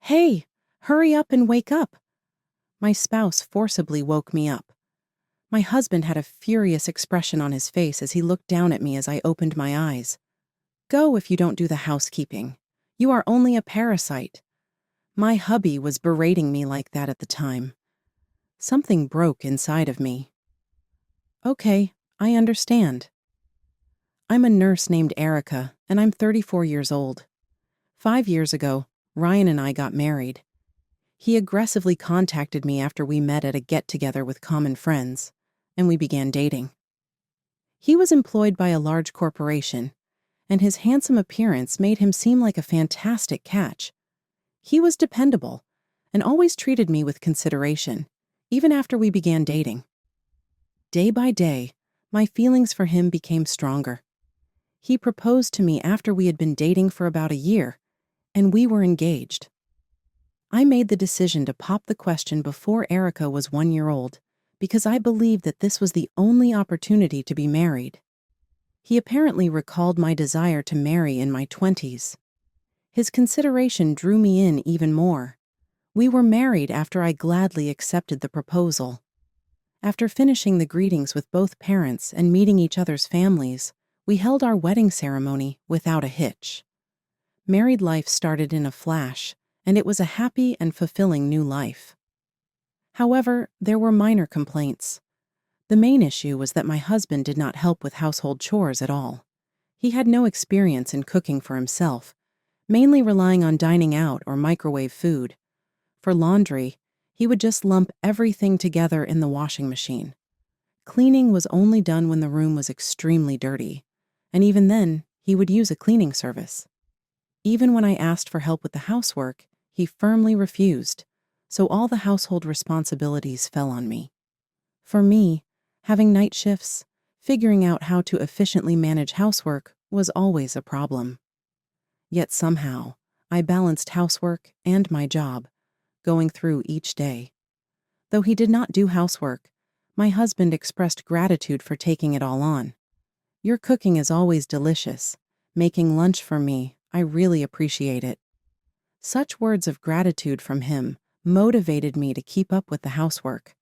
Hey, hurry up and wake up. My spouse forcibly woke me up. My husband had a furious expression on his face as he looked down at me as I opened my eyes. Go if you don't do the housekeeping. You are only a parasite. My hubby was berating me like that at the time. Something broke inside of me. Okay, I understand. I'm a nurse named Erika, and I'm 34 years old. 5 years ago, Ryan and I got married. He aggressively contacted me after we met at a get-together with common friends, and we began dating. He was employed by a large corporation, and his handsome appearance made him seem like a fantastic catch. He was dependable and always treated me with consideration, even after we began dating. Day by day, my feelings for him became stronger. He proposed to me after we had been dating for about a year, and we were engaged. I made the decision to pop the question before Erika was 1 year old because I believed that this was the only opportunity to be married. He apparently recalled my desire to marry in my 20s. His consideration drew me in even more. We were married after I gladly accepted the proposal. After finishing the greetings with both parents and meeting each other's families, we held our wedding ceremony without a hitch. Married life started in a flash, and it was a happy and fulfilling new life. However, there were minor complaints. The main issue was that my husband did not help with household chores at all. He had no experience in cooking for himself, mainly relying on dining out or microwave food. For laundry, he would just lump everything together in the washing machine. Cleaning was only done when the room was extremely dirty, and even then, he would use a cleaning service. Even when I asked for help with the housework, he firmly refused, so all the household responsibilities fell on me. For me, having night shifts, figuring out how to efficiently manage housework was always a problem. Yet somehow, I balanced housework and my job, going through each day. Though he did not do housework, my husband expressed gratitude for taking it all on. Your cooking is always delicious. Making lunch for me, I really appreciate it. Such words of gratitude from him motivated me to keep up with the housework.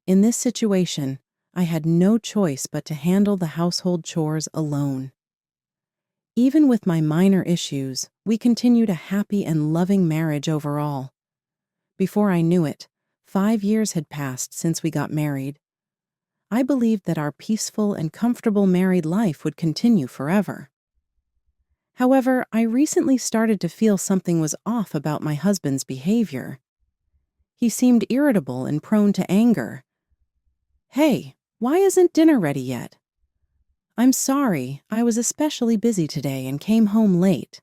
In this situation, I had no choice but to handle the household chores alone. Even with my minor issues, we continued a happy and loving marriage overall. Before I knew it, 5 years had passed since we got married. I believed that our peaceful and comfortable married life would continue forever. However, I recently started to feel something was off about my husband's behavior. He seemed irritable and prone to anger. Hey, why isn't dinner ready yet? I'm sorry, I was especially busy today and came home late.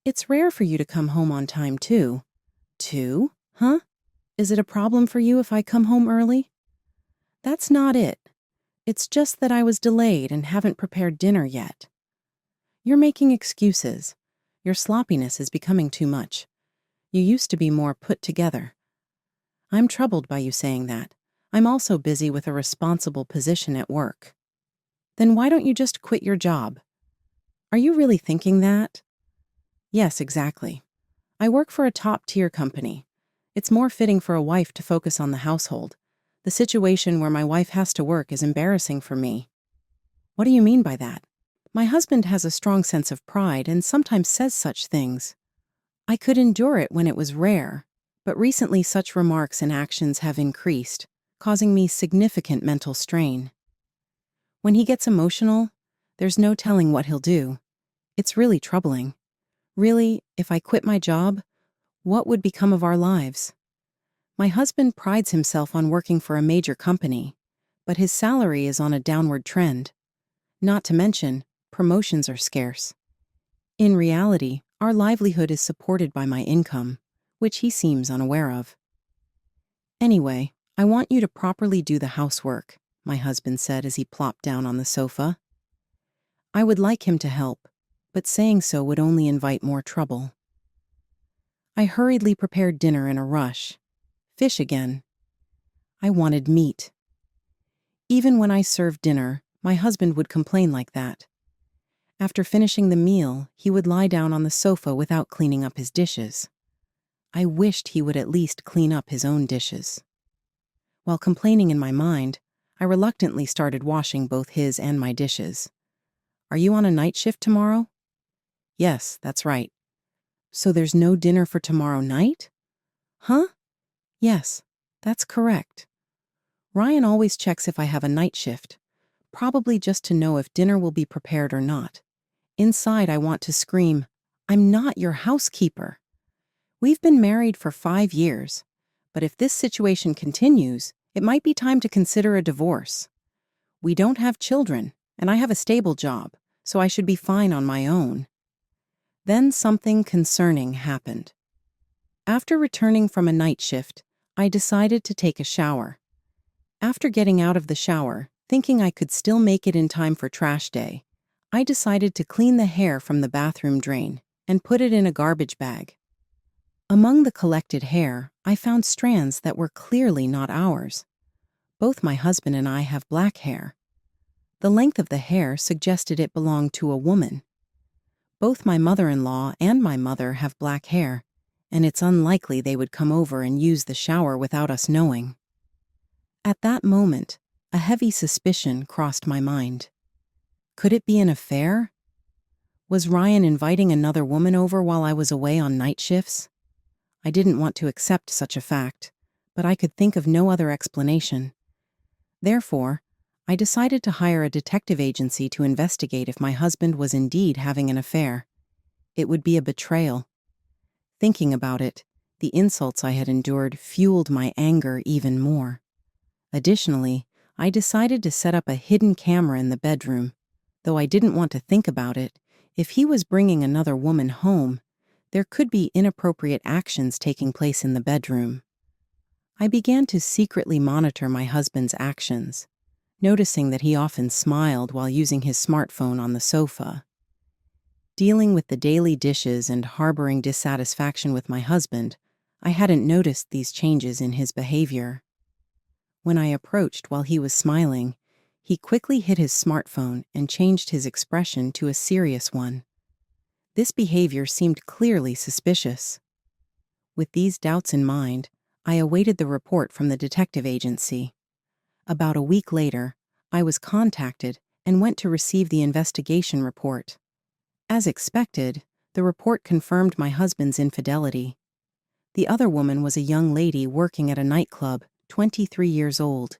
It's rare for you to come home on time too. Too? Huh? Is it a problem for you if I come home early? That's not it. It's just that I was delayed and haven't prepared dinner yet. You're making excuses. Your sloppiness is becoming too much. You used to be more put together. I'm troubled by you saying that. I'm also busy with a responsible position at work. Then why don't you just quit your job? Are you really thinking that? Yes, exactly. I work for a top-tier company. It's more fitting for a wife to focus on the household. The situation where my wife has to work is embarrassing for me. What do you mean by that? My husband has a strong sense of pride and sometimes says such things. I could endure it when it was rare, but recently such remarks and actions have increased, causing me significant mental strain. When he gets emotional, there's no telling what he'll do. It's really troubling. Really, if I quit my job, what would become of our lives? My husband prides himself on working for a major company, but his salary is on a downward trend. Not to mention, promotions are scarce. In reality, our livelihood is supported by my income, which he seems unaware of. Anyway, I want you to properly do the housework, my husband said as he plopped down on the sofa. I would like him to help, but saying so would only invite more trouble. I hurriedly prepared dinner in a rush. Fish again. I wanted meat. Even when I served dinner, my husband would complain like that. After finishing the meal, he would lie down on the sofa without cleaning up his dishes. I wished he would at least clean up his own dishes. While complaining in my mind, I reluctantly started washing both his and my dishes. Are you on a night shift tomorrow? Yes, that's right. So there's no dinner for tomorrow night? Huh? Yes, that's correct. Ryan always checks if I have a night shift, probably just to know if dinner will be prepared or not. Inside, I want to scream, I'm not your housekeeper. We've been married for 5 years, but if this situation continues, it might be time to consider a divorce. We don't have children, and I have a stable job, so I should be fine on my own. Then something concerning happened. After returning from a night shift, I decided to take a shower. After getting out of the shower, thinking I could still make it in time for trash day, I decided to clean the hair from the bathroom drain and put it in a garbage bag. Among the collected hair, I found strands that were clearly not ours. Both my husband and I have black hair. The length of the hair suggested it belonged to a woman. Both my mother-in-law and my mother have black hair, and it's unlikely they would come over and use the shower without us knowing. At that moment, a heavy suspicion crossed my mind. Could it be an affair? Was Ryan inviting another woman over while I was away on night shifts? I didn't want to accept such a fact, but I could think of no other explanation. Therefore, I decided to hire a detective agency to investigate if my husband was indeed having an affair. It would be a betrayal. Thinking about it, the insults I had endured fueled my anger even more. Additionally, I decided to set up a hidden camera in the bedroom. Though I didn't want to think about it, if he was bringing another woman home, there could be inappropriate actions taking place in the bedroom. I began to secretly monitor my husband's actions, noticing that he often smiled while using his smartphone on the sofa. Dealing with the daily dishes and harboring dissatisfaction with my husband, I hadn't noticed these changes in his behavior. When I approached while he was smiling, he quickly hid his smartphone and changed his expression to a serious one. This behavior seemed clearly suspicious. With these doubts in mind, I awaited the report from the detective agency. About a week later, I was contacted and went to receive the investigation report. As expected, the report confirmed my husband's infidelity. The other woman was a young lady working at a nightclub, 23 years old.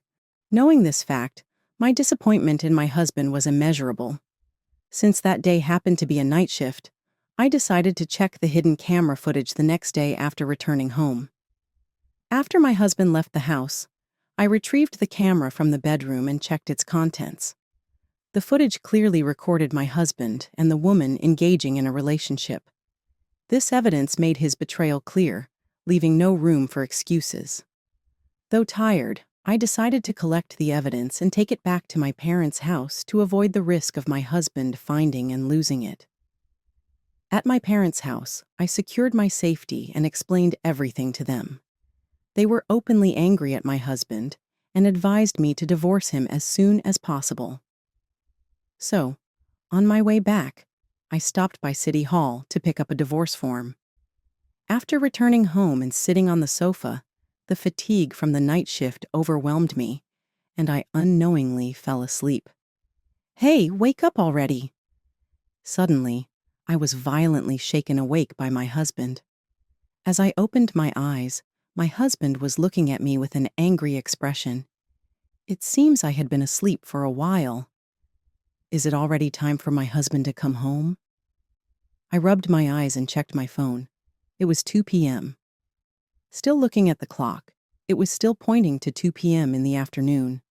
Knowing this fact, my disappointment in my husband was immeasurable. Since that day happened to be a night shift, I decided to check the hidden camera footage the next day after returning home. After my husband left the house, I retrieved the camera from the bedroom and checked its contents. The footage clearly recorded my husband and the woman engaging in a relationship. This evidence made his betrayal clear, leaving no room for excuses. Though tired, I decided to collect the evidence and take it back to my parents' house to avoid the risk of my husband finding and losing it. At my parents' house, I secured my safety and explained everything to them. They were openly angry at my husband and advised me to divorce him as soon as possible. So, on my way back, I stopped by City Hall to pick up a divorce form. After returning home and sitting on the sofa, the fatigue from the night shift overwhelmed me, and I unknowingly fell asleep. Hey, wake up already! Suddenly, I was violently shaken awake by my husband. As I opened my eyes, my husband was looking at me with an angry expression. It seems I had been asleep for a while. Is it already time for my husband to come home? I rubbed my eyes and checked my phone. It was 2 p.m. Still looking at the clock, it was still pointing to 2 p.m. in the afternoon.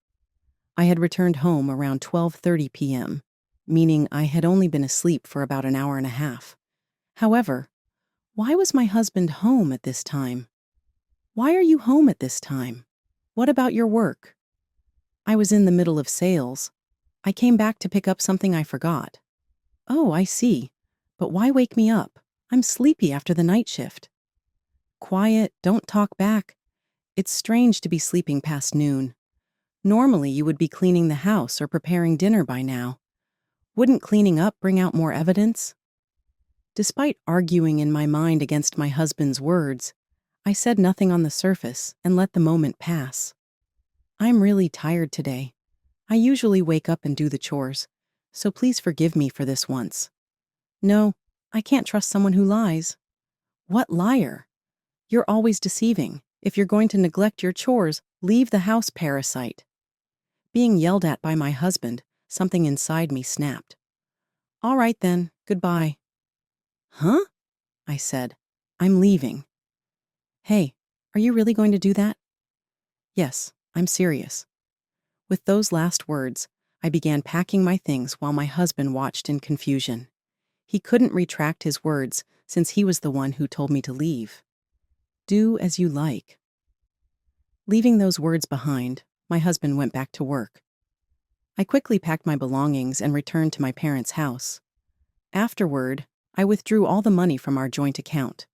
I had returned home around 12:30 p.m., meaning I had only been asleep for about an hour and a half. However, why was my husband home at this time? Why are you home at this time? What about your work? I was in the middle of sales. I came back to pick up something I forgot. Oh, I see. But why wake me up? I'm sleepy after the night shift. Quiet, don't talk back. It's strange to be sleeping past noon. Normally, you would be cleaning the house or preparing dinner by now. Wouldn't cleaning up bring out more evidence? Despite arguing in my mind against my husband's words, I said nothing on the surface and let the moment pass. I'm really tired today. I usually wake up and do the chores, so please forgive me for this once. No, I can't trust someone who lies. What liar? You're always deceiving. If you're going to neglect your chores, leave the house, parasite. Being yelled at by my husband, something inside me snapped. All right then, goodbye. Huh? I said. I'm leaving. Hey, are you really going to do that? Yes, I'm serious. With those last words, I began packing my things while my husband watched in confusion. He couldn't retract his words since he was the one who told me to leave. Do as you like. Leaving those words behind, my husband went back to work. I quickly packed my belongings and returned to my parents' house. Afterward, I withdrew all the money from our joint account.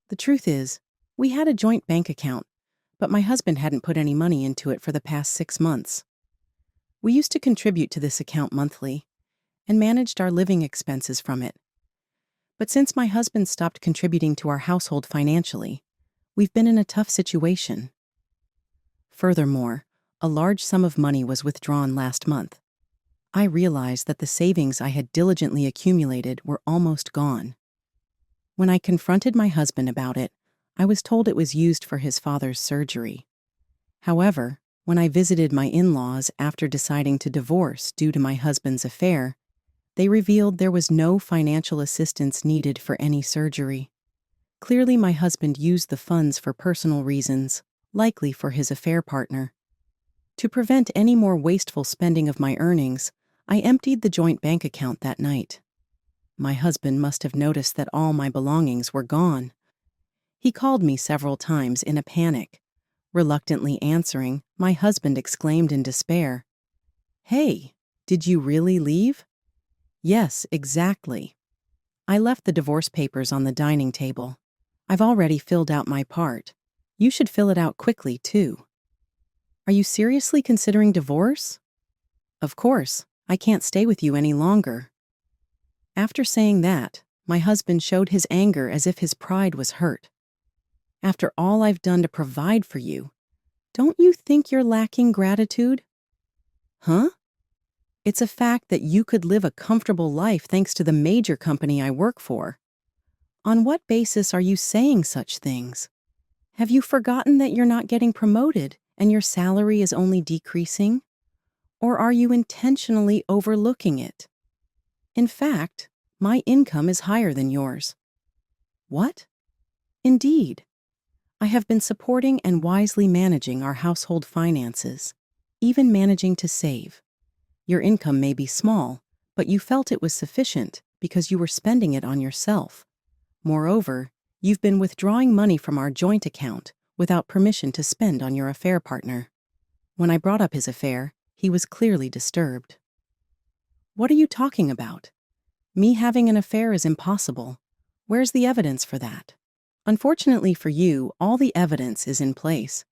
The truth is, we had a joint bank account, but my husband hadn't put any money into it for the past 6 months. We used to contribute to this account monthly and managed our living expenses from it. But since my husband stopped contributing to our household financially, we've been in a tough situation. Furthermore, a large sum of money was withdrawn last month. I realized that the savings I had diligently accumulated were almost gone. When I confronted my husband about it, I was told it was used for his father's surgery. However, when I visited my in-laws after deciding to divorce due to my husband's affair, they revealed there was no financial assistance needed for any surgery. Clearly, my husband used the funds for personal reasons, likely for his affair partner. To prevent any more wasteful spending of my earnings, I emptied the joint bank account that night. My husband must have noticed that all my belongings were gone. He called me several times in a panic. Reluctantly answering, my husband exclaimed in despair, "Hey, did you really leave?" "Yes, exactly. I left the divorce papers on the dining table. I've already filled out my part. You should fill it out quickly, too." "Are you seriously considering divorce?" "Of course, I can't stay with you any longer." After saying that, my husband showed his anger as if his pride was hurt. "After all I've done to provide for you, don't you think you're lacking gratitude?" "Huh? It's a fact that you could live a comfortable life thanks to the major company I work for. On what basis are you saying such things? Have you forgotten that you're not getting promoted and your salary is only decreasing? Or are you intentionally overlooking it? In fact, my income is higher than yours." "What?" "Indeed. I have been supporting and wisely managing our household finances, even managing to save. Your income may be small, but you felt it was sufficient because you were spending it on yourself. Moreover, you've been withdrawing money from our joint account without permission to spend on your affair partner." When I brought up his affair, he was clearly disturbed. "What are you talking about? Me having an affair is impossible. Where's the evidence for that?" "Unfortunately for you, all the evidence is in place.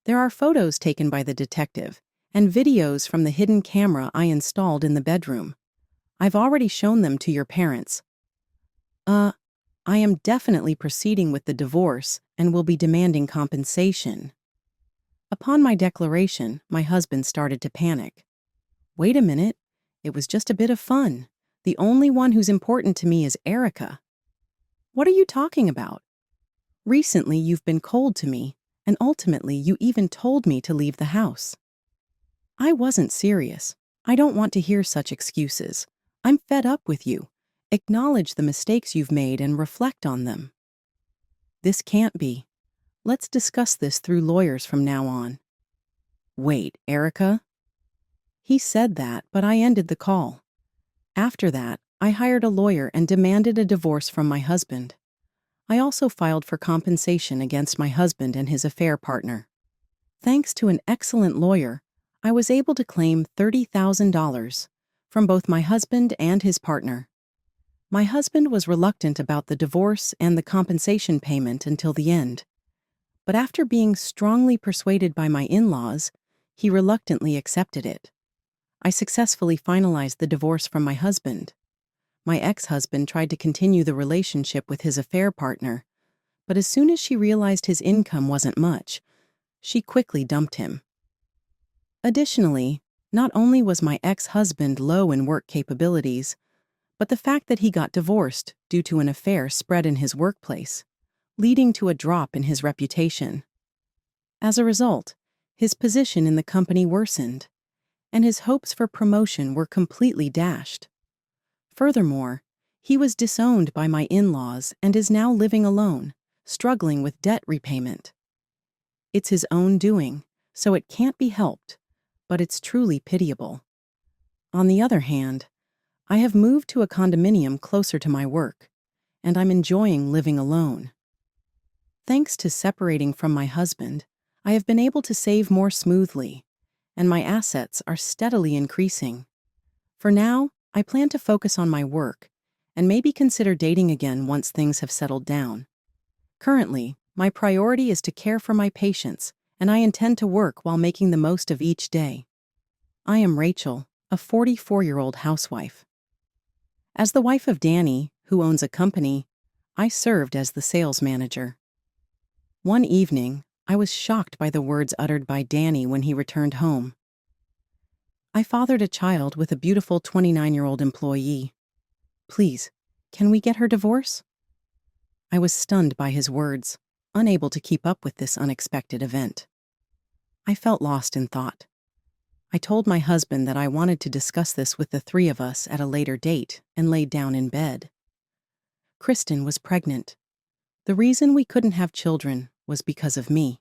There are photos taken by the detective and videos from the hidden camera I installed in the bedroom. I've already shown them to your parents. I am definitely proceeding with the divorce and will be demanding compensation." Upon my declaration, my husband started to panic. "Wait a minute. It was just a bit of fun. The only one who's important to me is Erika." "What are you talking about? Recently, you've been cold to me, and ultimately, you even told me to leave the house." "I wasn't serious. I don't want to hear such excuses. I'm fed up with you. Acknowledge the mistakes you've made and reflect on them." "This can't be. Let's discuss this through lawyers from now on." "Wait, Erika?" He said that, but I ended the call. After that, I hired a lawyer and demanded a divorce from my husband. I also filed for compensation against my husband and his affair partner. Thanks to an excellent lawyer, I was able to claim $30,000 from both my husband and his partner. My husband was reluctant about the divorce and the compensation payment until the end. But after being strongly persuaded by my in-laws, he reluctantly accepted it. I successfully finalized the divorce from my husband. My ex-husband tried to continue the relationship with his affair partner, But as soon as she realized his income wasn't much, she quickly dumped him. Additionally, not only was my ex-husband low in work capabilities, but the fact that he got divorced due to an affair spread in his workplace, leading to a drop in his reputation. As a result, his position in the company worsened, and his hopes for promotion were completely dashed. Furthermore, he was disowned by my in-laws and is now living alone, struggling with debt repayment. It's his own doing, so it can't be helped, but it's truly pitiable. On the other hand, I have moved to a condominium closer to my work, and I'm enjoying living alone. Thanks to separating from my husband, I have been able to save more smoothly, and my assets are steadily increasing. For now, I plan to focus on my work and maybe consider dating again once things have settled down. Currently, my priority is to care for my patients, and I intend to work while making the most of each day. I am Rachel, a 44-year-old housewife. As the wife of Danny, who owns a company, I served as the sales manager. One evening, I was shocked by the words uttered by Danny when he returned home. "I fathered a child with a beautiful 29-year-old employee. Please, can we get her divorce?" I was stunned by his words, unable to keep up with this unexpected event. I felt lost in thought. I told my husband that I wanted to discuss this with the three of us at a later date and laid down in bed. Kristen was pregnant. The reason we couldn't have children was because of me.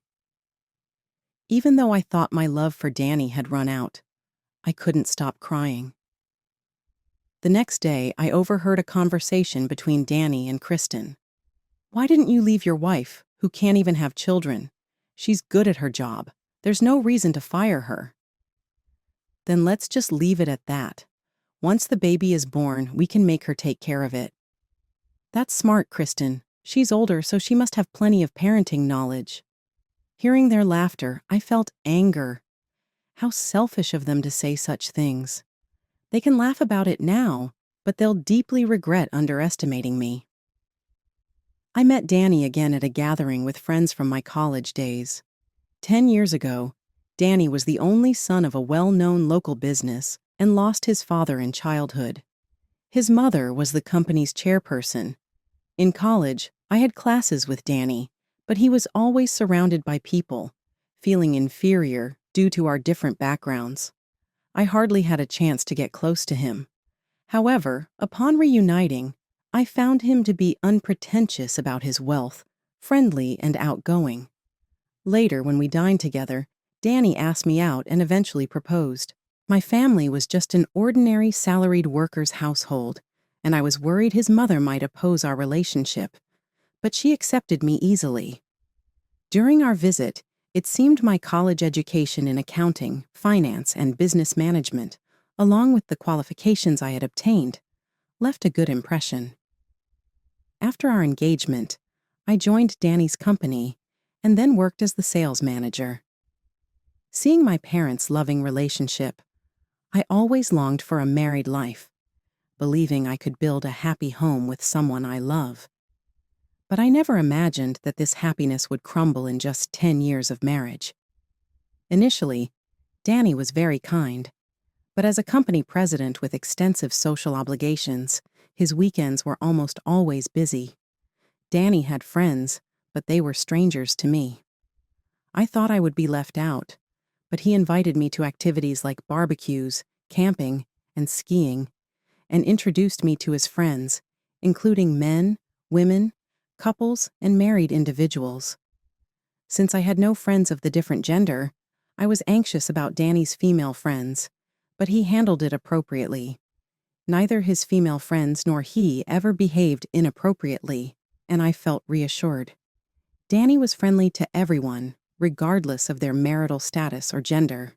Even though I thought my love for Danny had run out, I couldn't stop crying. The next day, I overheard a conversation between Danny and Kristen. "Why didn't you leave your wife, who can't even have children? She's good at her job. There's no reason to fire her." "Then let's just leave it at that. Once the baby is born, we can make her take care of it." "That's smart, Kristen. She's older, so she must have plenty of parenting knowledge." Hearing their laughter, I felt anger. How selfish of them to say such things. They can laugh about it now, but they'll deeply regret underestimating me. I met Danny again at a gathering with friends from my college days. 10 years ago, Danny was the only son of a well-known local business and lost his father in childhood. His mother was the company's chairperson. In college, I had classes with Danny, but he was always surrounded by people, feeling inferior due to our different backgrounds. I hardly had a chance to get close to him. However, upon reuniting, I found him to be unpretentious about his wealth, friendly and outgoing. Later, when we dined together, Danny asked me out and eventually proposed. My family was just an ordinary salaried worker's household, and I was worried his mother might oppose our relationship, but she accepted me easily. During our visit, it seemed my college education in accounting, finance, and business management, along with the qualifications I had obtained, left a good impression. After our engagement, I joined Danny's company and then worked as the sales manager. Seeing my parents' loving relationship, I always longed for a married life, believing I could build a happy home with someone I love. But I never imagined that this happiness would crumble in just 10 years of marriage. Initially, Danny was very kind, but as a company president with extensive social obligations, his weekends were almost always busy. Danny had friends, but they were strangers to me. I thought I would be left out, but he invited me to activities like barbecues, camping, and skiing, and introduced me to his friends, including men, women, couples, and married individuals. Since I had no friends of the different gender, I was anxious about Danny's female friends, but he handled it appropriately. Neither his female friends nor he ever behaved inappropriately, and I felt reassured. Danny was friendly to everyone, regardless of their marital status or gender.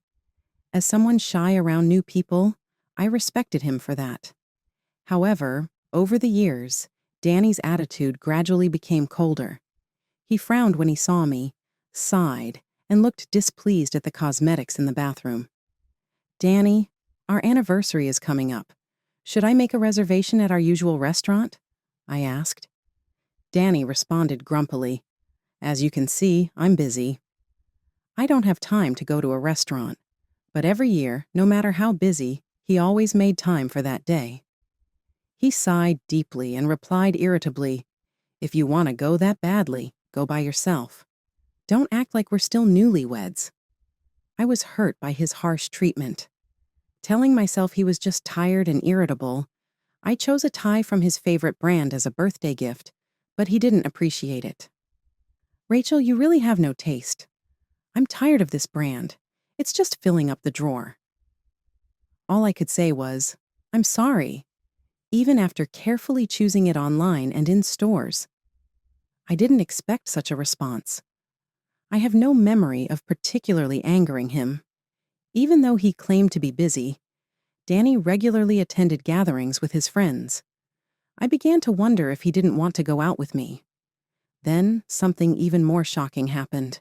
As someone shy around new people, I respected him for that. However, over the years, Danny's attitude gradually became colder. He frowned when he saw me, sighed, and looked displeased at the cosmetics in the bathroom. "Danny, our anniversary is coming up. Should I make a reservation at our usual restaurant?" I asked. Danny responded grumpily. As you can see, I'm busy. I don't have time to go to a restaurant. But every year, no matter how busy, he always made time for that day. He sighed deeply and replied irritably, "If you want to go that badly, go by yourself. Don't act like we're still newlyweds." I was hurt by his harsh treatment. Telling myself he was just tired and irritable, I chose a tie from his favorite brand as a birthday gift, but he didn't appreciate it. "Rachel, you really have no taste. I'm tired of this brand. It's just filling up the drawer." All I could say was, "I'm sorry," even after carefully choosing it online and in stores. I didn't expect such a response. I have no memory of particularly angering him. Even though he claimed to be busy, Danny regularly attended gatherings with his friends. I began to wonder if he didn't want to go out with me. Then, something even more shocking happened.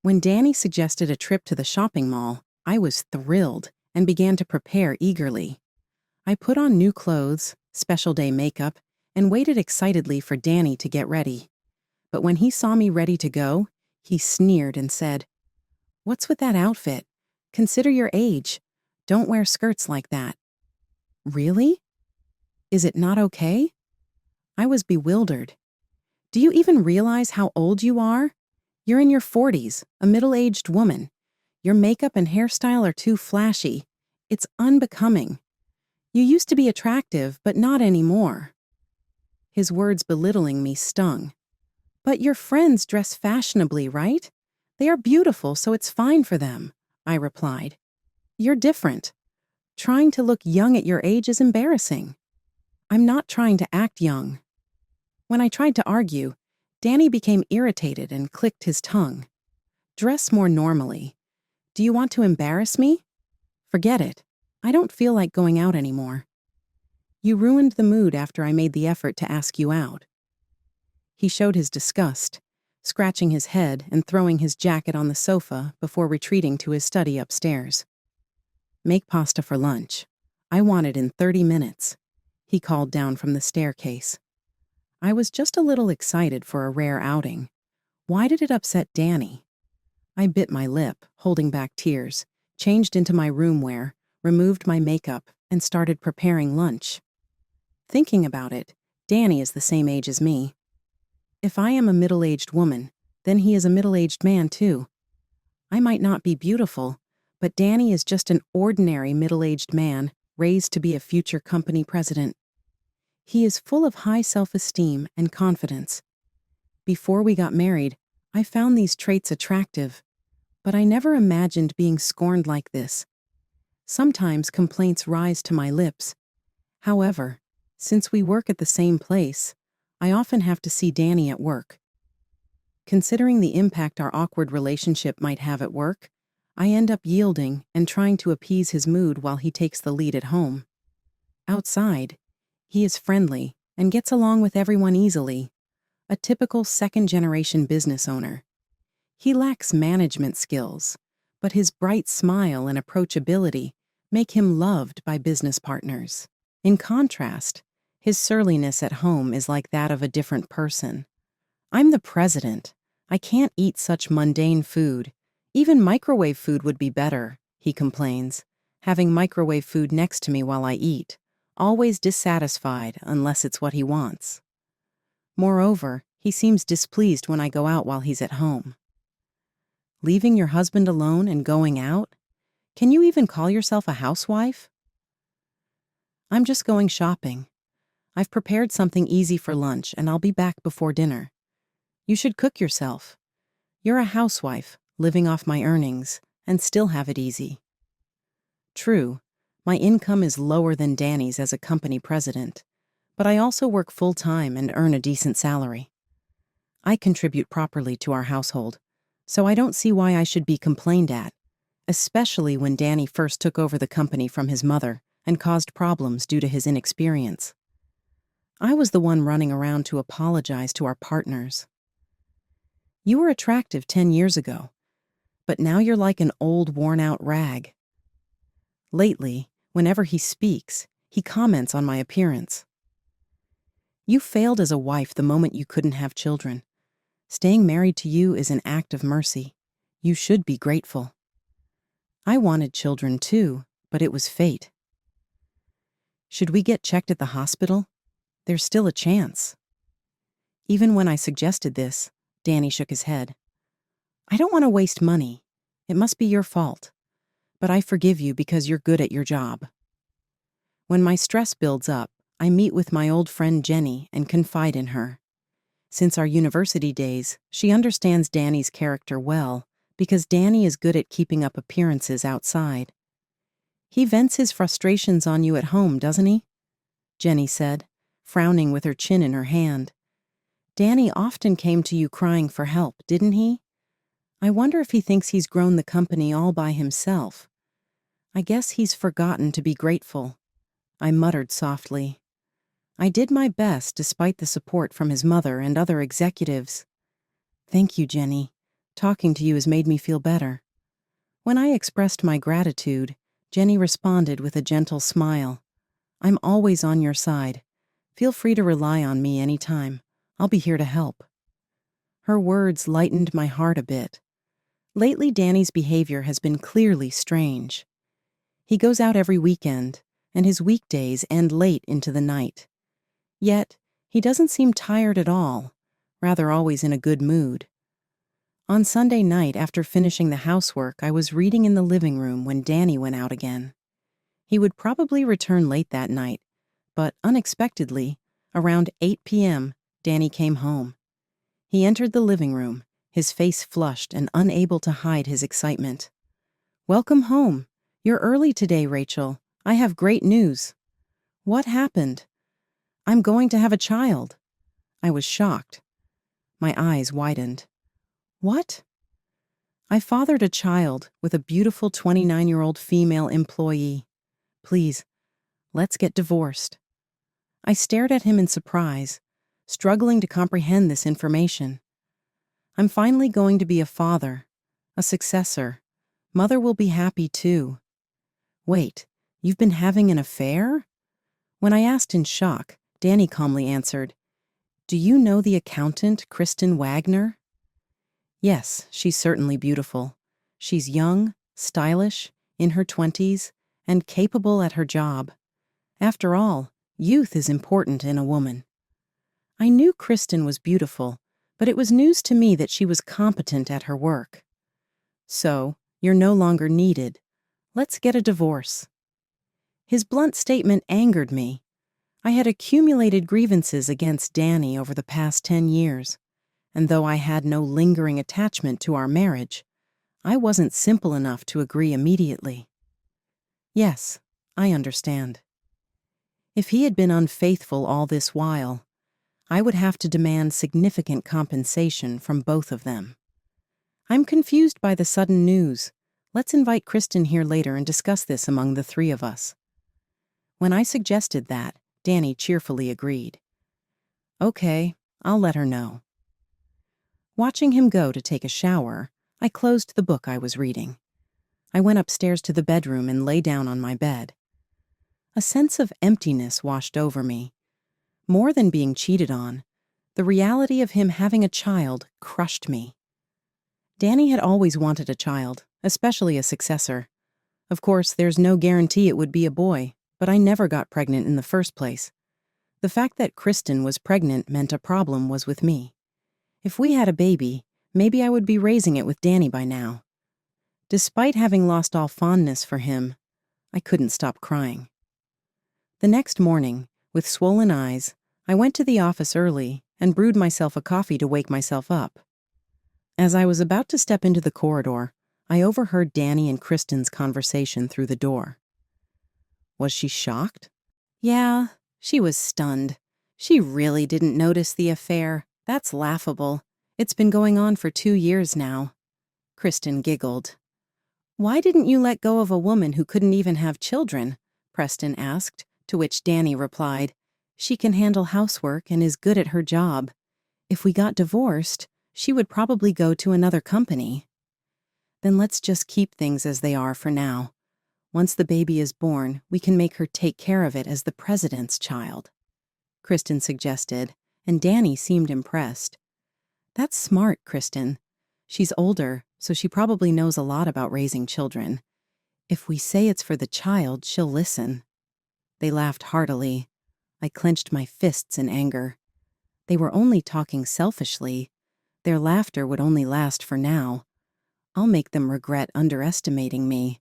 When Danny suggested a trip to the shopping mall, I was thrilled and began to prepare eagerly. I put on new clothes, special day makeup, and waited excitedly for Danny to get ready. But when he saw me ready to go, he sneered and said, "What's with that outfit? Consider your age. Don't wear skirts like that." Really? Is it not okay? I was bewildered. "Do you even realize how old you are? You're in your 40s, a middle-aged woman. Your makeup and hairstyle are too flashy. It's unbecoming. You used to be attractive, but not anymore." His words belittling me stung. "But your friends dress fashionably, right? They are beautiful, so it's fine for them," I replied. "You're different. Trying to look young at your age is embarrassing." "I'm not trying to act young." When I tried to argue, Danny became irritated and clicked his tongue. "Dress more normally. Do you want to embarrass me? Forget it. I don't feel like going out anymore. You ruined the mood after I made the effort to ask you out." He showed his disgust, scratching his head and throwing his jacket on the sofa before retreating to his study upstairs. "Make pasta for lunch. I want it in 30 minutes," he called down from the staircase. I was just a little excited for a rare outing. Why did it upset Danny? I bit my lip, holding back tears, changed into my room wear, removed my makeup, and started preparing lunch. Thinking about it, Danny is the same age as me. If I am a middle-aged woman, then he is a middle-aged man too. I might not be beautiful, but Danny is just an ordinary middle-aged man raised to be a future company president. He is full of high self-esteem and confidence. Before we got married, I found these traits attractive, but I never imagined being scorned like this. Sometimes complaints rise to my lips. However, since we work at the same place, I often have to see Danny at work. Considering the impact our awkward relationship might have at work, I end up yielding and trying to appease his mood while he takes the lead at home. Outside, he is friendly and gets along with everyone easily, a typical second-generation business owner. He lacks management skills, but his bright smile and approachability make him loved by business partners. In contrast, his surliness at home is like that of a different person. "I'm the president. I can't eat such mundane food. Even microwave food would be better," he complains, having microwave food next to me while I eat, always dissatisfied unless it's what he wants. Moreover, he seems displeased when I go out while he's at home. Leaving your husband alone and going out? Can you even call yourself a housewife? "I'm just going shopping. I've prepared something easy for lunch and I'll be back before dinner. You should cook yourself. You're a housewife, living off my earnings, and still have it easy." True, my income is lower than Danny's as a company president, but I also work full-time and earn a decent salary. I contribute properly to our household, so I don't see why I should be complained at, especially when Danny first took over the company from his mother and caused problems due to his inexperience. I was the one running around to apologize to our partners. "You were attractive 10 years ago, but now you're like an old, worn-out rag." Lately, whenever he speaks, he comments on my appearance. You failed as a wife the moment you couldn't have children. Staying married to you is an act of mercy. You should be grateful. I wanted children too, but it was fate. Should we get checked at the hospital? There's still a chance. Even when I suggested this, Danny shook his head. I don't want to waste money. It must be your fault. But I forgive you because you're good at your job. When my stress builds up, I meet with my old friend Jenny and confide in her. Since our university days, she understands Danny's character well because Danny is good at keeping up appearances outside. He vents his frustrations on you at home, doesn't he? Jenny said, frowning with her chin in her hand. Danny often came to you crying for help, didn't he? I wonder if he thinks he's grown the company all by himself. I guess he's forgotten to be grateful. I muttered softly. I did my best despite the support from his mother and other executives. Thank you, Jenny. Talking to you has made me feel better. When I expressed my gratitude, Jenny responded with a gentle smile. I'm always on your side. Feel free to rely on me anytime. I'll be here to help. Her words lightened my heart a bit. Lately, Danny's behavior has been clearly strange. He goes out every weekend, and his weekdays end late into the night. Yet, he doesn't seem tired at all, rather always in a good mood. On Sunday night, after finishing the housework, I was reading in the living room when Danny went out again. He would probably return late that night, but unexpectedly, around 8 p.m., Danny came home. He entered the living room, his face flushed and unable to hide his excitement. Welcome home. You're early today, Rachel. I have great news. What happened? I'm going to have a child. I was shocked. My eyes widened. What? I fathered a child with a beautiful 29-year-old female employee. Please, let's get divorced. I stared at him in surprise, struggling to comprehend this information. I'm finally going to be a father, a successor. Mother will be happy too. Wait, you've been having an affair? When I asked in shock, Danny calmly answered, Do you know the accountant, Kristen Wagner? Yes, she's certainly beautiful. She's young, stylish, in her 20s, and capable at her job. After all, youth is important in a woman. I knew Kristen was beautiful, but it was news to me that she was competent at her work. So, you're no longer needed. Let's get a divorce. His blunt statement angered me. I had accumulated grievances against Danny over the past 10 years, and though I had no lingering attachment to our marriage, I wasn't simple enough to agree immediately. Yes, I understand. If he had been unfaithful all this while, I would have to demand significant compensation from both of them. I'm confused by the sudden news. Let's invite Kristen here later and discuss this among the three of us. When I suggested that, Danny cheerfully agreed. Okay, I'll let her know. Watching him go to take a shower, I closed the book I was reading. I went upstairs to the bedroom and lay down on my bed. A sense of emptiness washed over me. More than being cheated on, the reality of him having a child crushed me. Danny had always wanted a child, especially a successor. Of course, there's no guarantee it would be a boy, but I never got pregnant in the first place. The fact that Kristen was pregnant meant a problem was with me. If we had a baby, maybe I would be raising it with Danny by now. Despite having lost all fondness for him, I couldn't stop crying. The next morning, with swollen eyes, I went to the office early and brewed myself a coffee to wake myself up. As I was about to step into the corridor, I overheard Danny and Kristen's conversation through the door. Was she shocked? Yeah, she was stunned. She really didn't notice the affair. That's laughable. It's been going on for 2 years now. Kristen giggled. Why didn't you let go of a woman who couldn't even have children? Preston asked, to which Danny replied, She can handle housework and is good at her job. If we got divorced, she would probably go to another company. Then let's just keep things as they are for now. Once the baby is born, we can make her take care of it as the president's child. Kristen suggested, and Danny seemed impressed. That's smart, Kristen. She's older, so she probably knows a lot about raising children. If we say it's for the child, she'll listen. They laughed heartily. I clenched my fists in anger. They were only talking selfishly. Their laughter would only last for now. I'll make them regret underestimating me.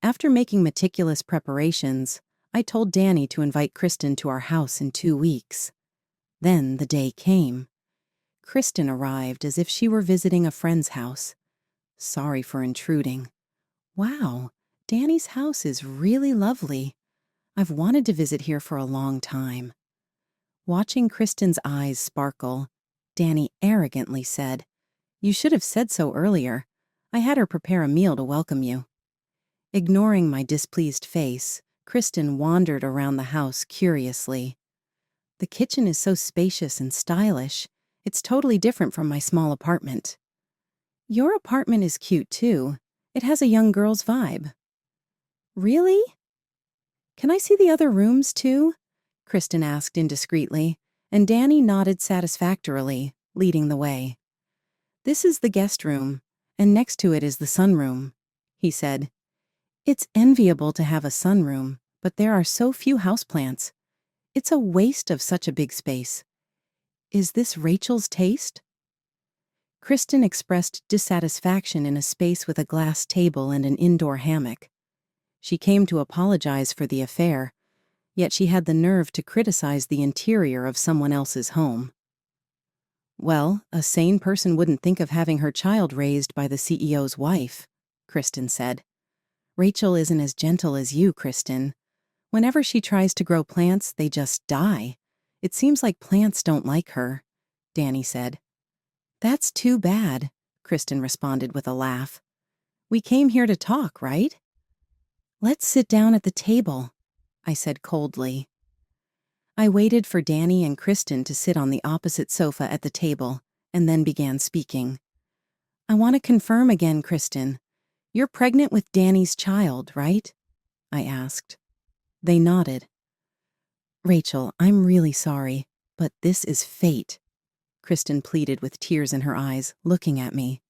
After making meticulous preparations, I told Danny to invite Kristen to our house in 2 weeks. Then the day came. Kristen arrived as if she were visiting a friend's house. Sorry for intruding. Wow, Danny's house is really lovely. I've wanted to visit here for a long time. Watching Kristen's eyes sparkle, Danny arrogantly said, "You should have said so earlier. I had her prepare a meal to welcome you." Ignoring my displeased face, Kristen wandered around the house curiously. The kitchen is so spacious and stylish. It's totally different from my small apartment. Your apartment is cute too. It has a young girl's vibe. Really? Can I see the other rooms too? Kristen asked indiscreetly, and Danny nodded satisfactorily, leading the way. This is the guest room, and next to it is the sunroom, he said. It's enviable to have a sunroom, but there are so few houseplants. It's a waste of such a big space. Is this Rachel's taste? Kristen expressed dissatisfaction in a space with a glass table and an indoor hammock. She came to apologize for the affair, yet she had the nerve to criticize the interior of someone else's home. Well, a sane person wouldn't think of having her child raised by the CEO's wife, Kristen said. Rachel isn't as gentle as you, Kristen. Whenever she tries to grow plants, they just die. It seems like plants don't like her, Danny said. That's too bad, Kristen responded with a laugh. We came here to talk, right? Let's sit down at the table, I said coldly. I waited for Danny and Kristen to sit on the opposite sofa at the table, and then began speaking. I want to confirm again, Kristen. You're pregnant with Danny's child, right? I asked. They nodded. Rachel, I'm really sorry, but this is fate, Kristen pleaded with tears in her eyes, looking at me.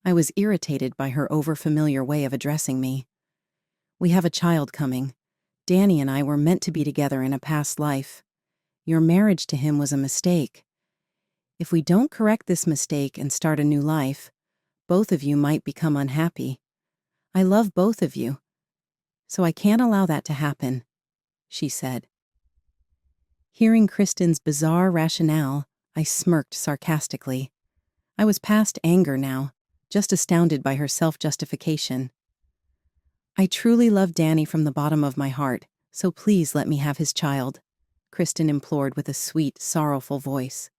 I was irritated by her overfamiliar way of addressing me. We have a child coming. Danny and I were meant to be together in a past life. Your marriage to him was a mistake. If we don't correct this mistake and start a new life, both of you might become unhappy. I love both of you, so I can't allow that to happen, she said. Hearing Kristen's bizarre rationale, I smirked sarcastically. I was past anger now, just astounded by her self-justification. I truly love Danny from the bottom of my heart, so please let me have his child, Kristen implored with a sweet, sorrowful voice.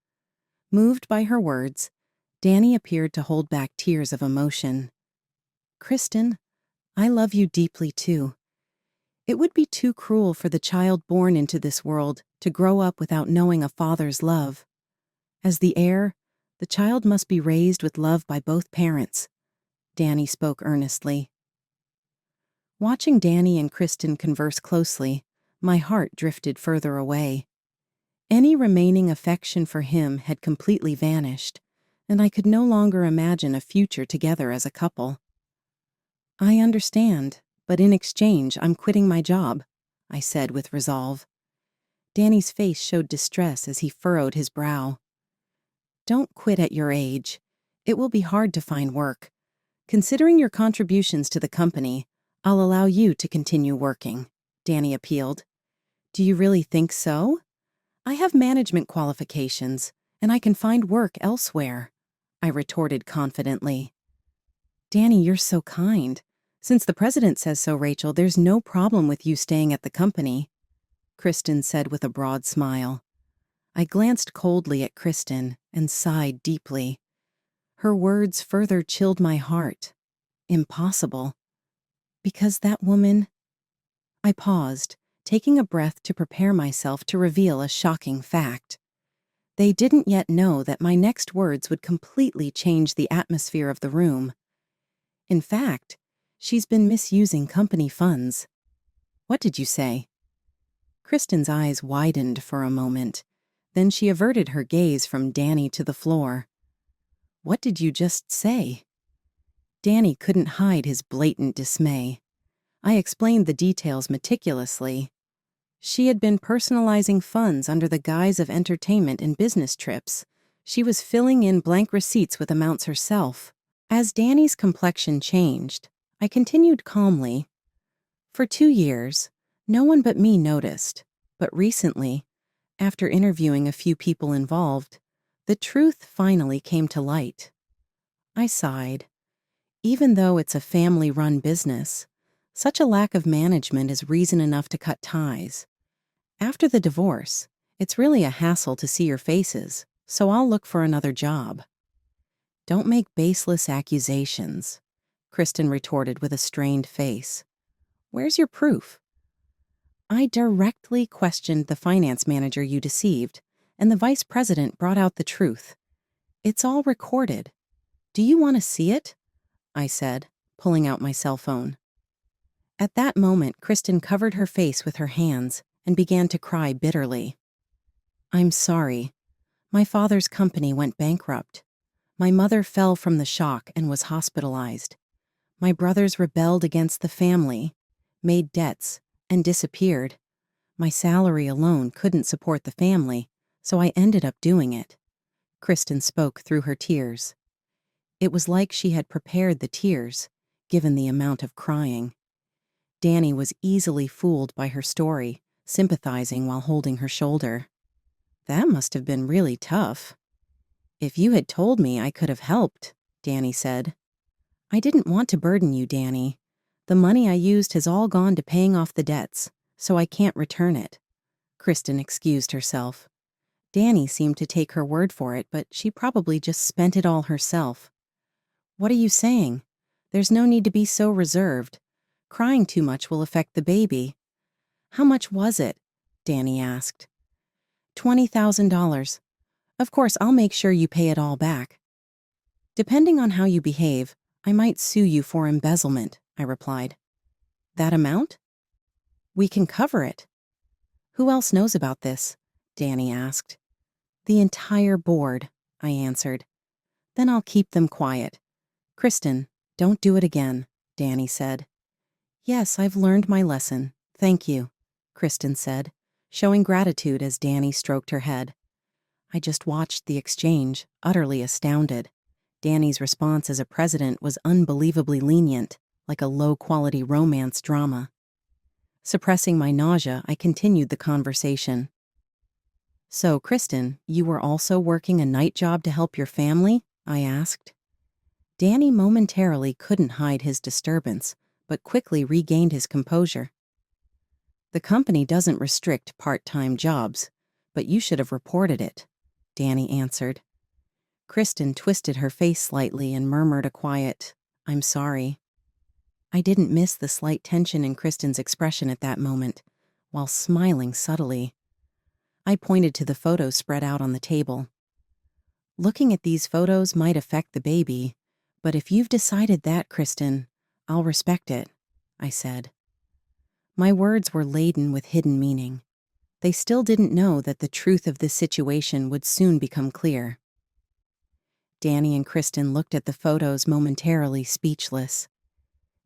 Moved by her words, Danny appeared to hold back tears of emotion. Kristen, I love you deeply too. It would be too cruel for the child born into this world to grow up without knowing a father's love. As the heir, the child must be raised with love by both parents, Danny spoke earnestly. Watching Danny and Kristen converse closely, my heart drifted further away. Any remaining affection for him had completely vanished, and I could no longer imagine a future together as a couple. I understand, but in exchange, I'm quitting my job, I said with resolve. Danny's face showed distress as he furrowed his brow. Don't quit at your age. It will be hard to find work. Considering your contributions to the company, I'll allow you to continue working, Danny appealed. Do you really think so? I have management qualifications, and I can find work elsewhere, I retorted confidently. Danny, you're so kind. Since the president says so, Rachel, there's no problem with you staying at the company, Kristen said with a broad smile. I glanced coldly at Kristen and sighed deeply. Her words further chilled my heart. Impossible. Because that woman... I paused, taking a breath to prepare myself to reveal a shocking fact. They didn't yet know that my next words would completely change the atmosphere of the room. In fact, she's been misusing company funds. What did you say? Kristen's eyes widened for a moment. Then she averted her gaze from Danny to the floor. "What did you just say?" Danny couldn't hide his blatant dismay. I explained the details meticulously. She had been personalizing funds under the guise of entertainment and business trips. She was filling in blank receipts with amounts herself. As Danny's complexion changed, I continued calmly. For 2 years, no one but me noticed, but recently, after interviewing a few people involved, the truth finally came to light. I sighed. Even though it's a family-run business, such a lack of management is reason enough to cut ties. After the divorce, it's really a hassle to see your faces, so I'll look for another job. "Don't make baseless accusations," Kristen retorted with a strained face. "Where's your proof?" "I directly questioned the finance manager you deceived, and the vice president brought out the truth. It's all recorded. Do you want to see it?" I said, pulling out my cell phone. At that moment, Kristen covered her face with her hands and began to cry bitterly. "I'm sorry. My father's company went bankrupt. My mother fell from the shock and was hospitalized. My brothers rebelled against the family, made debts, and disappeared. My salary alone couldn't support the family, so I ended up doing it." Kristen spoke through her tears. It was like she had prepared the tears, given the amount of crying. Danny was easily fooled by her story, sympathizing while holding her shoulder. "That must have been really tough." "If you had told me, I could have helped," Danny said. "I didn't want to burden you, Danny. The money I used has all gone to paying off the debts, so I can't return it." Kristen excused herself. Danny seemed to take her word for it, but she probably just spent it all herself. "What are you saying? There's no need to be so reserved. Crying too much will affect the baby." "How much was it?" Danny asked. $20,000. Of course, I'll make sure you pay it all back." "Depending on how you behave, I might sue you for embezzlement," I replied. "That amount?" "We can cover it." "Who else knows about this?" Danny asked. "The entire board," I answered. "Then I'll keep them quiet." "Kristen, don't do it again," Danny said. "Yes, I've learned my lesson. Thank you," Kristen said, showing gratitude as Danny stroked her head. I just watched the exchange, utterly astounded. Danny's response as a president was unbelievably lenient, like a low-quality romance drama. Suppressing my nausea, I continued the conversation. "So, Kristen, you were also working a night job to help your family?" I asked. Danny momentarily couldn't hide his disturbance, but quickly regained his composure. "The company doesn't restrict part-time jobs, but you should have reported it," Danny answered. Kristen twisted her face slightly and murmured a quiet, "I'm sorry." I didn't miss the slight tension in Kristen's expression at that moment, while smiling subtly. I pointed to the photos spread out on the table. "Looking at these photos might affect the baby, but if you've decided that, Kristen, I'll respect it," I said. My words were laden with hidden meaning. They still didn't know that the truth of this situation would soon become clear. Danny and Kristen looked at the photos momentarily speechless.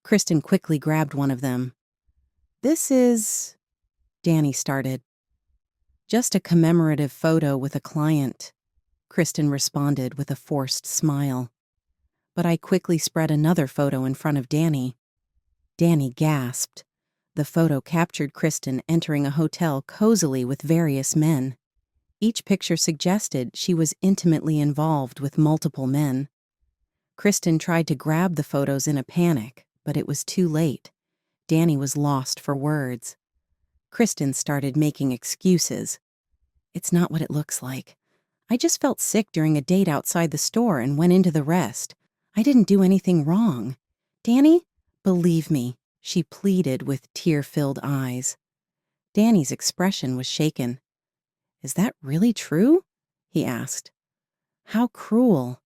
Kristen quickly grabbed one of them. "This is..." Danny started. "Just a commemorative photo with a client," Kristen responded with a forced smile. But I quickly spread another photo in front of Danny. Danny gasped. The photo captured Kristen entering a hotel cozily with various men. Each picture suggested she was intimately involved with multiple men. Kristen tried to grab the photos in a panic, but it was too late. Danny was lost for words. Kristen started making excuses. "It's not what it looks like. I just felt sick during a date outside the store and went into the rest. I didn't do anything wrong. Danny, believe me," she pleaded with tear-filled eyes. Danny's expression was shaken. "Is that really true?" he asked. "How cruel."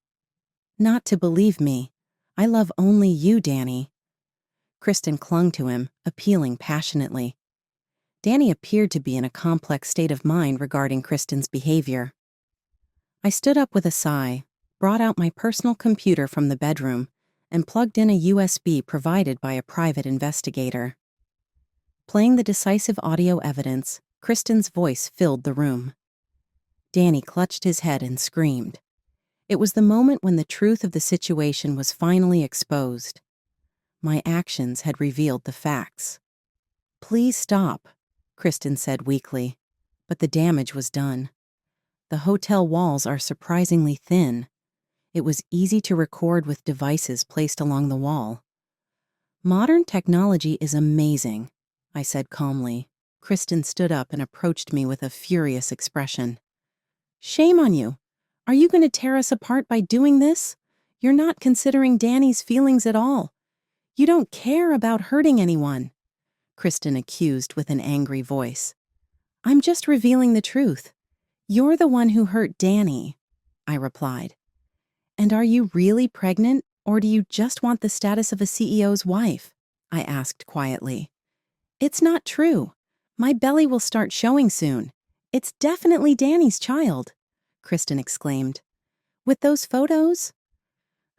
"Not to believe me. I love only you, Danny." Kristen clung to him, appealing passionately. Danny appeared to be in a complex state of mind regarding Kristen's behavior. I stood up with a sigh, brought out my personal computer from the bedroom, and plugged in a USB provided by a private investigator. Playing the decisive audio evidence, Kristen's voice filled the room. Danny clutched his head and screamed. It was the moment when the truth of the situation was finally exposed. My actions had revealed the facts. "Please stop," Kristen said weakly, but the damage was done. The hotel walls are surprisingly thin. It was easy to record with devices placed along the wall. "Modern technology is amazing," I said calmly. Kristen stood up and approached me with a furious expression. "Shame on you. Are you going to tear us apart by doing this? You're not considering Danny's feelings at all. You don't care about hurting anyone," Kristen accused with an angry voice. "I'm just revealing the truth. You're the one who hurt Danny," I replied. "And are you really pregnant, or do you just want the status of a CEO's wife?" I asked quietly. "It's not true. My belly will start showing soon. It's definitely Danny's child," Kristen exclaimed. "With those photos?"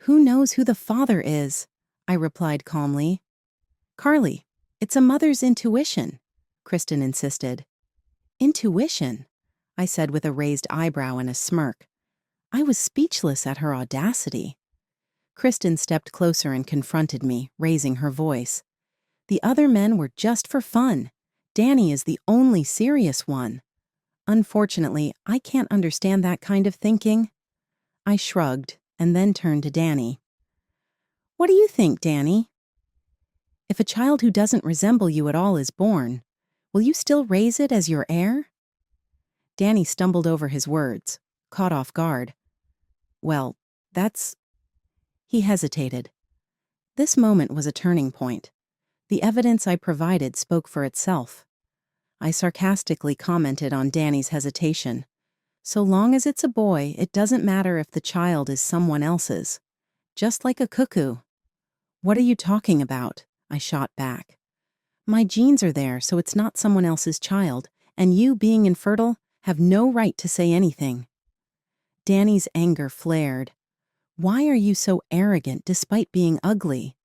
"Who knows who the father is?" I replied calmly. "Carly, it's a mother's intuition," Kristen insisted. "Intuition?" I said with a raised eyebrow and a smirk. I was speechless at her audacity. Kristen stepped closer and confronted me, raising her voice. "The other men were just for fun. Danny is the only serious one. Unfortunately, I can't understand that kind of thinking." I shrugged and then turned to Danny. "What do you think, Danny? If a child who doesn't resemble you at all is born, will you still raise it as your heir?" Danny stumbled over his words, caught off guard. "Well, that's—" He hesitated. This moment was a turning point. The evidence I provided spoke for itself. I sarcastically commented on Danny's hesitation. "So long as it's a boy, it doesn't matter if the child is someone else's. Just like a cuckoo." "What are you talking about?" I shot back. "My genes are there, so it's not someone else's child, and you, being infertile, have no right to say anything." Danny's anger flared. "Why are you so arrogant despite being ugly?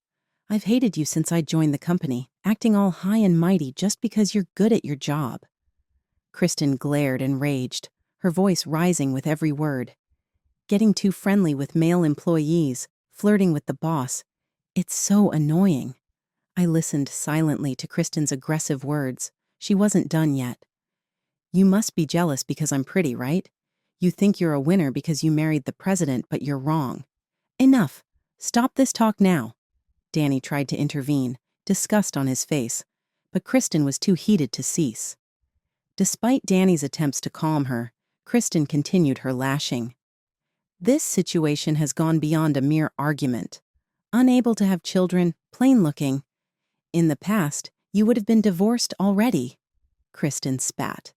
I've hated you since I joined the company, acting all high and mighty just because you're good at your job." Kristen glared and raged, her voice rising with every word. "Getting too friendly with male employees, flirting with the boss. It's so annoying." I listened silently to Kristen's aggressive words. She wasn't done yet. "You must be jealous because I'm pretty, right? You think you're a winner because you married the president, but you're wrong." "Enough. Stop this talk now." Danny tried to intervene, disgust on his face, but Kristen was too heated to cease. Despite Danny's attempts to calm her, Kristen continued her lashing. "This situation has gone beyond a mere argument. Unable to have children, plain-looking. In the past, you would have been divorced already." Kristen spat.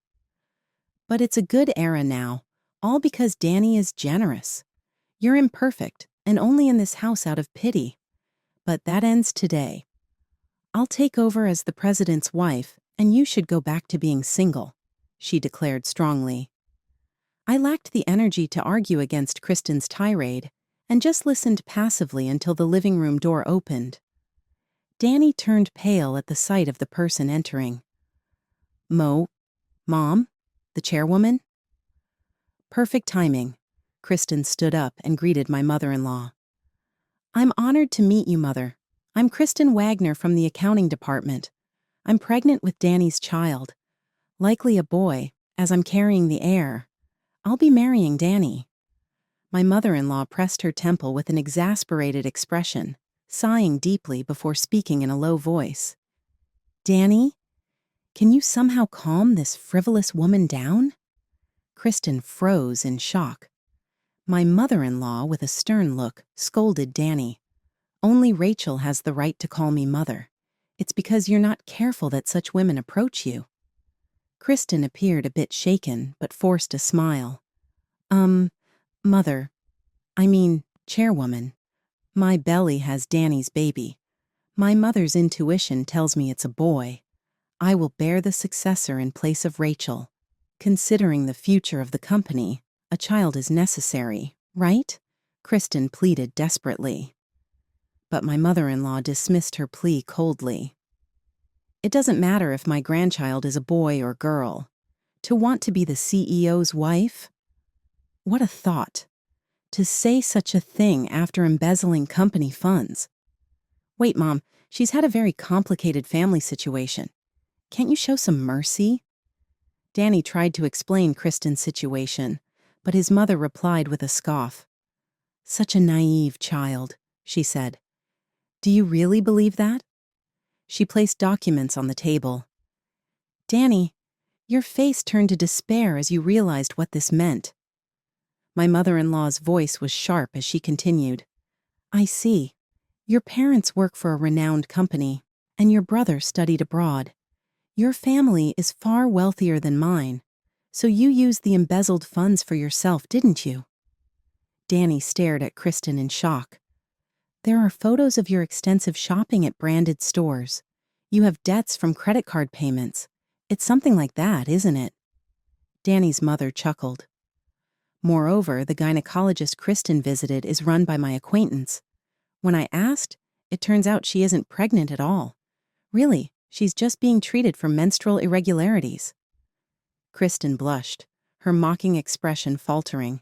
"But it's a good era now, all because Danny is generous. You're imperfect, and only in this house out of pity. But that ends today. I'll take over as the president's wife, and you should go back to being single," she declared strongly. I lacked the energy to argue against Kristen's tirade, and just listened passively until the living room door opened. Danny turned pale at the sight of the person entering. Mom? The chairwoman?" Perfect timing. Kristen stood up and greeted my mother-in-law. "I'm honored to meet you, Mother. I'm Kristen Wagner from the accounting department. I'm pregnant with Danny's child. Likely a boy, as I'm carrying the heir. I'll be marrying Danny." My mother-in-law pressed her temple with an exasperated expression, sighing deeply before speaking in a low voice. "Danny? Can you somehow calm this frivolous woman down?" Kristen froze in shock. My mother-in-law, with a stern look, scolded Danny. "Only Rachel has the right to call me mother. It's because you're not careful that such women approach you." Kristen appeared a bit shaken, but forced a smile. Mother, Chairwoman. My belly has Danny's baby. My mother's intuition tells me it's a boy. I will bear the successor in place of Rachel. Considering the future of the company, a child is necessary, right? Kristen pleaded desperately. But my mother-in-law dismissed her plea coldly. It doesn't matter if my grandchild is a boy or girl. To want to be the CEO's wife? What a thought. To say such a thing after embezzling company funds. Wait, Mom, she's had a very complicated family situation. Can't you show some mercy? Danny tried to explain Kristen's situation, but his mother replied with a scoff. Such a naive child, she said. Do you really believe that? She placed documents on the table. Danny, your face turned to despair as you realized what this meant. My mother-in-law's voice was sharp as she continued. I see. Your parents work for a renowned company, and your brother studied abroad. Your family is far wealthier than mine, so you used the embezzled funds for yourself, didn't you? Danny stared at Kristen in shock. There are photos of your extensive shopping at branded stores. You have debts from credit card payments. It's something like that, isn't it? Danny's mother chuckled. Moreover, the gynecologist Kristen visited is run by my acquaintance. When I asked, it turns out she isn't pregnant at all. Really, she's just being treated for menstrual irregularities. Kristen blushed, her mocking expression faltering.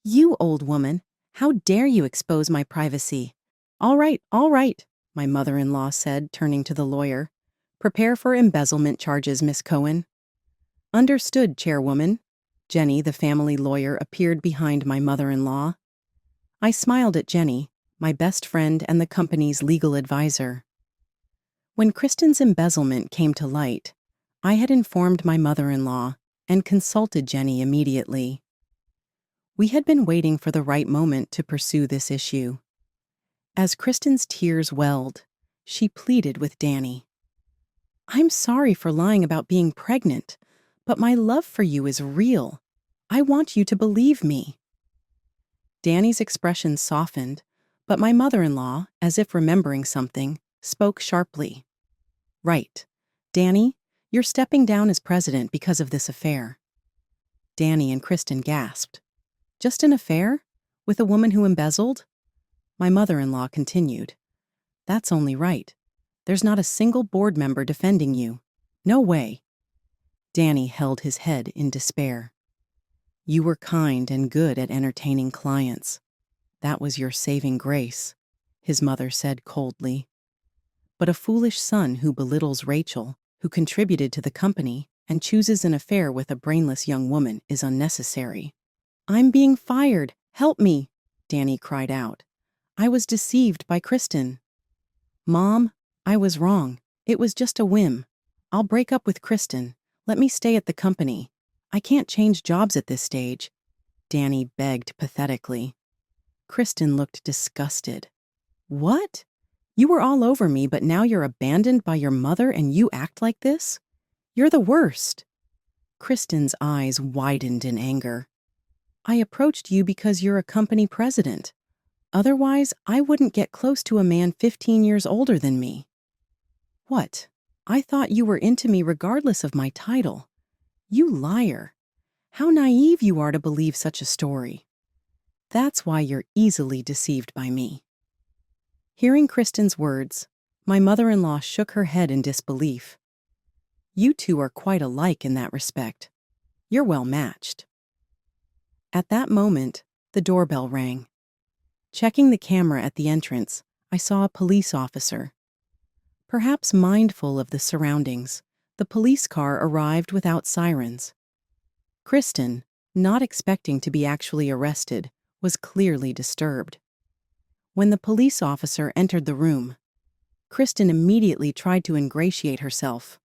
You old woman, how dare you expose my privacy? All right, my mother-in-law said, turning to the lawyer. Prepare for embezzlement charges, Miss Cohen. Understood, Chairwoman. Jenny, the family lawyer, appeared behind my mother-in-law. I smiled at Jenny, my best friend and the company's legal advisor. When Kristen's embezzlement came to light, I had informed my mother-in-law and consulted Jenny immediately. We had been waiting for the right moment to pursue this issue. As Kristen's tears welled, she pleaded with Danny. I'm sorry for lying about being pregnant, but my love for you is real. I want you to believe me. Danny's expression softened, but my mother-in-law, as if remembering something, spoke sharply. Right. Danny, you're stepping down as president because of this affair. Danny and Kristen gasped. Just an affair? With a woman who embezzled? My mother-in-law continued. That's only right. There's not a single board member defending you. No way. Danny held his head in despair. You were kind and good at entertaining clients. That was your saving grace, his mother said coldly. But a foolish son who belittles Rachel, who contributed to the company, and chooses an affair with a brainless young woman is unnecessary. I'm being fired. Help me, Danny cried out. I was deceived by Kristen. Mom, I was wrong. It was just a whim. I'll break up with Kristen. Let me stay at the company. I can't change jobs at this stage, Danny begged pathetically. Kristen looked disgusted. What? You were all over me, but now you're abandoned by your mother and you act like this? You're the worst. Kristen's eyes widened in anger. I approached you because you're a company president. Otherwise, I wouldn't get close to a man 15 years older than me. What? I thought you were into me regardless of my title. You liar. How naive you are to believe such a story. That's why you're easily deceived by me. Hearing Kristen's words, my mother-in-law shook her head in disbelief. You two are quite alike in that respect. You're well matched. At that moment, the doorbell rang. Checking the camera at the entrance, I saw a police officer. Perhaps mindful of the surroundings, the police car arrived without sirens. Kristen, not expecting to be actually arrested, was clearly disturbed. When the police officer entered the room, Kristen immediately tried to ingratiate herself.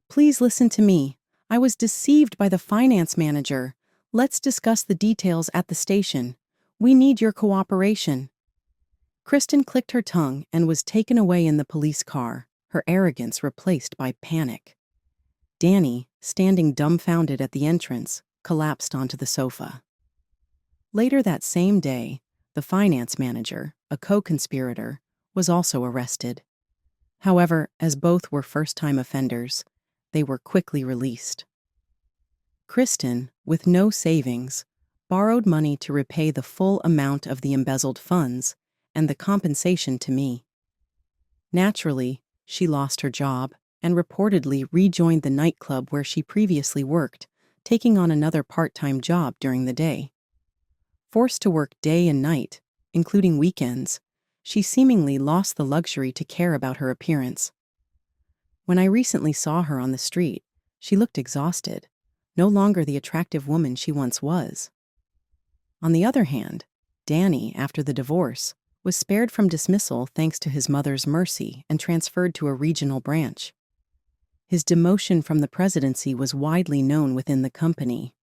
Please listen to me. I was deceived by the finance manager. Let's discuss the details at the station. We need your cooperation. Kristen clicked her tongue and was taken away in the police car, her arrogance replaced by panic. Danny, standing dumbfounded at the entrance, collapsed onto the sofa. Later that same day, the finance manager, a co-conspirator, was also arrested. However, as both were first-time offenders, they were quickly released. Kristen, with no savings, borrowed money to repay the full amount of the embezzled funds and the compensation to me. Naturally, she lost her job and reportedly rejoined the nightclub where she previously worked, taking on another part-time job during the day. Forced to work day and night, including weekends, she seemingly lost the luxury to care about her appearance. When I recently saw her on the street, she looked exhausted, no longer the attractive woman she once was. On the other hand, Danny, after the divorce, was spared from dismissal thanks to his mother's mercy and transferred to a regional branch. His demotion from the presidency was widely known within the company.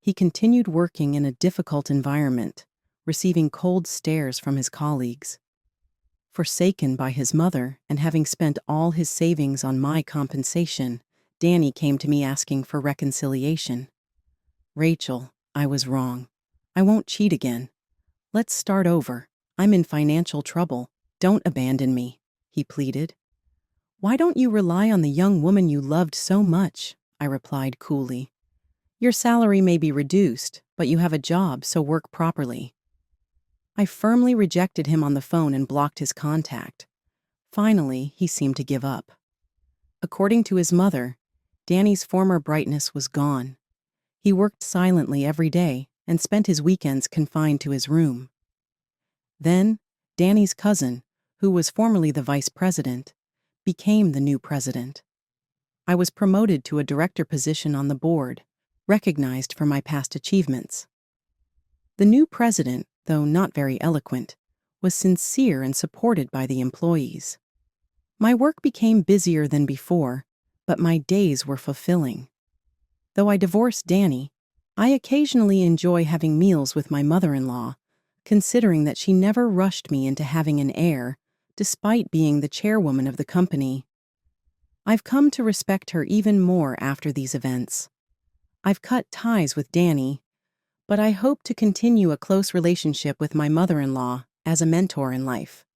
He continued working in a difficult environment, receiving cold stares from his colleagues. Forsaken by his mother and having spent all his savings on my compensation, Danny came to me asking for reconciliation. "Rachel, I was wrong. I won't cheat again. Let's start over. I'm in financial trouble. Don't abandon me," he pleaded. "Why don't you rely on the young woman you loved so much?" I replied coolly. "Your salary may be reduced, but you have a job, so work properly." I firmly rejected him on the phone and blocked his contact. Finally, he seemed to give up. According to his mother, Danny's former brightness was gone. He worked silently every day and spent his weekends confined to his room. Then, Danny's cousin, who was formerly the vice president, became the new president. I was promoted to a director position on the board, recognized for my past achievements. The new president, though not very eloquent, was sincere and supported by the employees. My work became busier than before, but my days were fulfilling. Though I divorced Danny, I occasionally enjoy having meals with my mother-in-law, considering that she never rushed me into having an heir, despite being the chairwoman of the company. I've come to respect her even more after these events. I've cut ties with Danny, but I hope to continue a close relationship with my mother-in-law as a mentor in life.